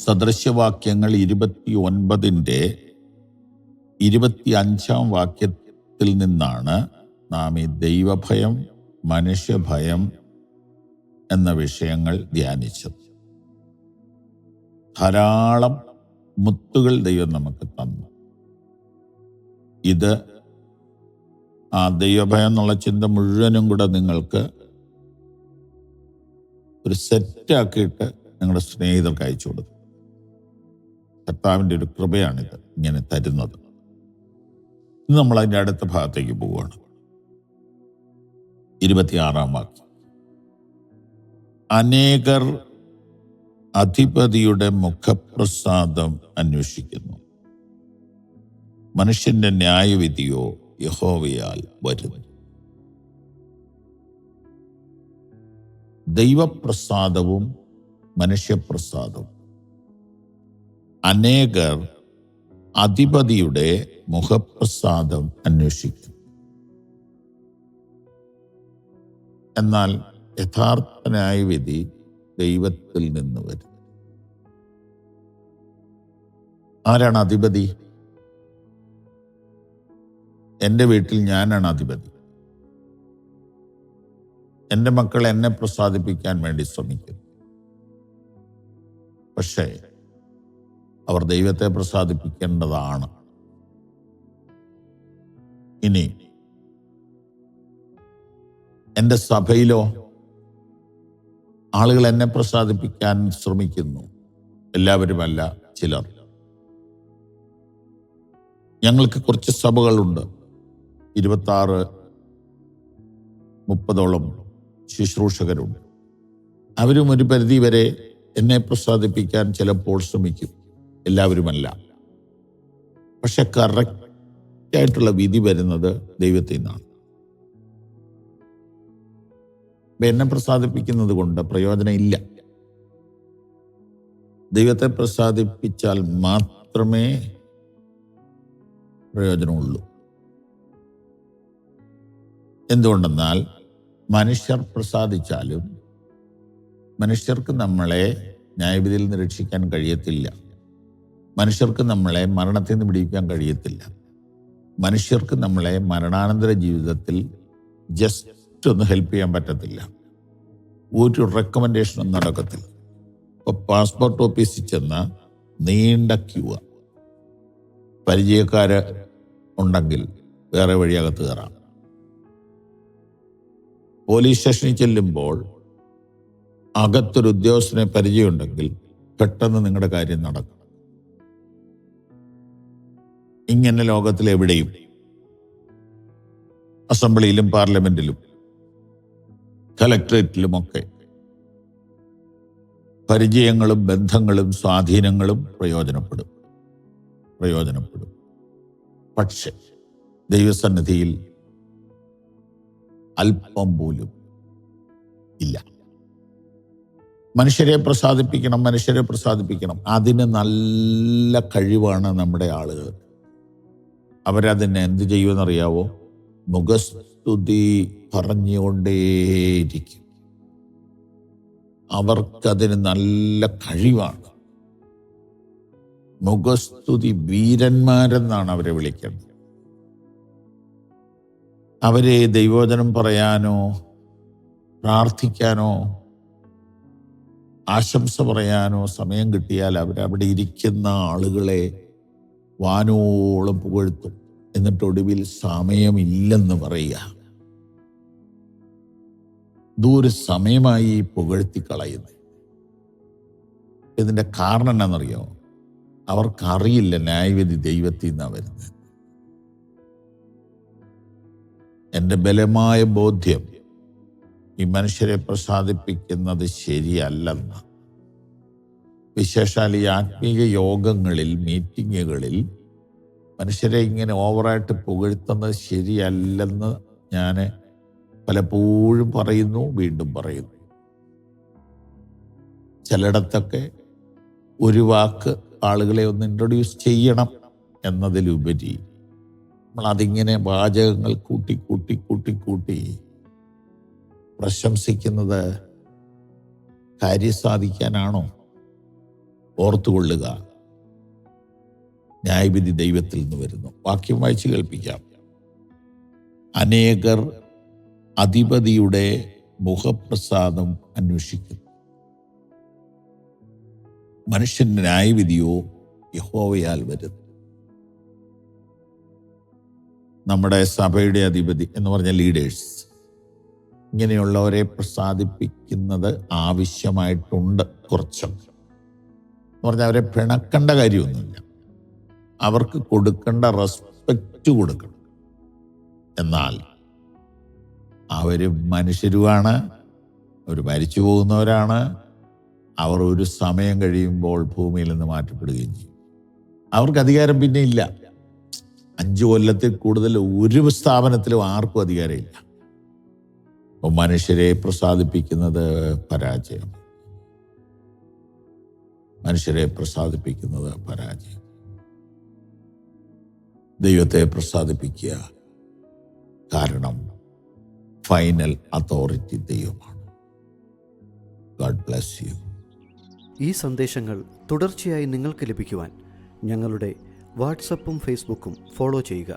സദൃശ്യവാക്യങ്ങൾ 29-25 വാക്യത്തിൽ നിന്നാണ് നാം ഈ ദൈവഭയം, മനുഷ്യഭയം എന്ന വിഷയങ്ങൾ ധ്യാനിച്ചത്. ധാരാളം മുത്തുകൾ ദൈവം നമുക്ക് തന്നു. ഇത് ആ ദൈവഭയം എന്നുള്ള ചിന്ത മുഴുവനും കൂടെ നിങ്ങൾക്ക് ഒരു സെറ്റാക്കിയിട്ട് നിങ്ങളുടെ സ്നേഹിതർക്ക് അയച്ചു കൊടുക്കും. കർത്താവിൻ്റെ ഒരു കൃപയാണിത് ഇങ്ങനെ തരുന്നത്. ഇന്ന് നമ്മൾ അതിൻ്റെ അടുത്ത ഭാഗത്തേക്ക് പോവുകയാണ്. 26 വാക്യം. അനേകർ അധിപതിയുടെ മുഖപ്രസാദം അന്വേഷിക്കുന്നു, മനുഷ്യന്റെ ന്യായവിധിയോ യഹോവയാൽ വരുന്നു. ദൈവപ്രസാദവും മനുഷ്യപ്രസാദവും. അനേകർ അധിപതിയുടെ മുഖപ്രസാദം അന്വേഷിക്കുന്നു. എന്നാൽ യഥാർത്ഥ ന്യായവിധി ദൈവത്തിൽ നിന്ന് വരും. ആരാണ് അധിപതി? എൻ്റെ വീട്ടിൽ ഞാനാണ് അധിപതി. എൻ്റെ മക്കൾ എന്നെ പ്രസാദിപ്പിക്കാൻ വേണ്ടി ശ്രമിക്കുന്നു. പക്ഷേ അവർ ദൈവത്തെ പ്രസാദിപ്പിക്കേണ്ടതാണ്. ഇനി എൻ്റെ സഭയിലോ ആളുകൾ എന്നെ പ്രസാദിപ്പിക്കാൻ ശ്രമിക്കുന്നു. എല്ലാവരുമല്ല, ചിലർ. ഞങ്ങൾക്ക് കുറച്ച് സഭകളുണ്ട്, 26-30ഓളം ശുശ്രൂഷകരുണ്ട്. അവരും ഒരു പരിധി വരെ എന്നെ പ്രസാദിപ്പിക്കാൻ ചിലപ്പോൾ ശ്രമിക്കും. എല്ലാവരുമല്ല. പക്ഷെ കറക്റ്റായിട്ടുള്ള വിധി വരുന്നത് ദൈവത്തിൽ നിന്നാണ്. എന്നെ പ്രസാദിപ്പിക്കുന്നത് കൊണ്ട് പ്രയോജനം ഇല്ല. ദൈവത്തെ പ്രസാദിപ്പിച്ചാൽ മാത്രമേ പ്രയോജനമുള്ളൂ. എന്തുകൊണ്ടെന്നാൽ മനുഷ്യർ പ്രസാദിച്ചാലും മനുഷ്യർക്ക് നമ്മളെ ന്യായവിധിയിൽ നിന്ന് രക്ഷിക്കാൻ കഴിയത്തില്ല. മനുഷ്യർക്ക് നമ്മളെ മരണത്തിൽ നിന്ന് പിടിക്കാൻ കഴിയത്തില്ല. മനുഷ്യർക്ക് നമ്മളെ മരണാനന്തര ജീവിതത്തിൽ ജസ്റ്റ് ഒന്ന് ഹെൽപ്പ് ചെയ്യാൻ പറ്റത്തില്ല. ഒരു റെക്കമെൻഡേഷനും നടക്കത്തില്ല. ഇപ്പോൾ പാസ്പോർട്ട് ഓഫീസിൽ ചെന്ന നീണ്ട ക്യൂ. പരിചയക്കാര് ഉണ്ടെങ്കിൽ വേറെ വഴിയകത്ത് കയറാം. പോലീസ് സ്റ്റേഷനിൽ ചെല്ലുമ്പോൾ അകത്തൊരു ഉദ്യോഗസ്ഥനെ പരിചയമുണ്ടെങ്കിൽ പെട്ടെന്ന് നിങ്ങളുടെ കാര്യം നടക്കും. ഇങ്ങനെ ലോകത്തിലെവിടെയും, അസംബ്ലിയിലും പാർലമെന്റിലും കലക്ട്രേറ്റിലുമൊക്കെ പരിചയങ്ങളും ബന്ധങ്ങളും സ്വാധീനങ്ങളും പ്രയോജനപ്പെടും. പക്ഷെ ദൈവസന്നിധിയിൽ അല്പം പോലും ഇല്ല. മനുഷ്യരെ പ്രസാദിപ്പിക്കണം. അതിന് നല്ല കഴിവാണ് നമ്മുടെ ആളുകൾ. അവരതിനെ എന്ത് ചെയ്യുമെന്നറിയാവോ? മുഖസ്തുതി പറഞ്ഞുകൊണ്ടേയിരിക്കും. അവർക്കതിന് നല്ല കഴിവാണ്. മുഖസ്തുതി വീരന്മാരെന്നാണ് അവരെ വിളിക്കുന്നത്. അവരെ ദൈവവചനം പറയാനോ പ്രാർത്ഥിക്കാനോ ആശംസ പറയാനോ സമയം കിട്ടിയാൽ അവരവിടെ ഇരിക്കുന്ന ആളുകളെ വാനോളം പുകഴ്ത്തും. എന്നിട്ട് ഒടുവിൽ സമയമില്ലെന്ന് പറയുക. ദൂരെ സമയമായി പുകഴ്ത്തി കളയുന്നത്. ഇതിൻ്റെ കാരണം എന്നാണെന്നറിയോ? അവർക്കറിയില്ല ന്യായവിധി ദൈവത്തിൽ നിന്നാണ് വരുന്നത്. എൻ്റെ ബലമായ ബോധ്യം ഈ മനുഷ്യരെ പ്രസാദിപ്പിക്കുന്നത് ശരിയല്ലെന്ന്. വിശേഷാൽ ഈ ആത്മീയ യോഗങ്ങളിൽ, മീറ്റിങ്ങുകളിൽ മനുഷ്യരെ ഇങ്ങനെ ഓവറായിട്ട് പുകഴ്ത്തുന്നത് ശരിയല്ലെന്ന് ഞാൻ പലപ്പോഴും പറയുന്നു, വീണ്ടും പറയുന്നു. ചിലയിടത്തൊക്കെ ഒരു വാക്ക് ആളുകളെ ഒന്ന് ഇൻട്രൊഡ്യൂസ് ചെയ്യണം എന്നതിലുപരി നമ്മളതിങ്ങനെ വാചകങ്ങൾ കൂട്ടി പ്രശംസിക്കുന്നത് കാര്യം സാധിക്കാനാണോ? ഓർത്തുകൊള്ളുക, ന്യായവിധി ദൈവത്തിൽ നിന്ന് വരുന്നു. വാക്യം വായിച്ച് കേൾപ്പിക്കാം. അനേകർ അധിപതിയുടെ മുഖപ്രസാദം അന്വേഷിക്കുന്നു, മനുഷ്യന്റെ ന്യായവിധിയോ യഹോവയാൽ വരുന്നു. നമ്മുടെ സഭയുടെ അധിപതി എന്ന് പറഞ്ഞ ലീഡേഴ്സ് ഇങ്ങനെയുള്ളവരെ പ്രസാദിപ്പിക്കുന്നത് ആവശ്യമായിട്ടുണ്ട്. കുറച്ചൊക്കെ എന്ന് പറഞ്ഞാൽ അവരെ പിണക്കേണ്ട കാര്യമൊന്നുമില്ല, അവർക്ക് കൊടുക്കേണ്ട റെസ്പെക്റ്റ് കൊടുക്കണം. എന്നാൽ അവർ മനുഷ്യരുമാണ്, അവർ മരിച്ചു പോകുന്നവരാണ്. അവർ ഒരു സമയം കഴിയുമ്പോൾ ഭൂമിയിൽ നിന്ന് മാറ്റപ്പെടുകയും ചെയ്യും. അവർക്ക് അധികാരം പിന്നെ ഇല്ല. 5 കൊല്ലത്തിൽ കൂടുതൽ ഒരു സ്ഥാപനത്തിലും ആർക്കും അധികാരമില്ല. അപ്പോൾ മനുഷ്യരെ പ്രസാദിപ്പിക്കുന്നത് പരാജയം, മനുഷ്യരെ പ്രസാദിപ്പിക്കുന്നത് പരാജയം. ദൈവത്തെ പ്രസാദിപ്പിക്കുക, കാരണം ഫൈനൽ അതോറിറ്റി ദൈവമാണ്. God bless you. ഈ സന്ദേശങ്ങൾ തുടർച്ചയായി നിങ്ങൾക്ക് ലഭിക്കുവാൻ ഞങ്ങളുടെ വാട്സപ്പും ഫേസ്ബുക്കും ഫോളോ ചെയ്യുക.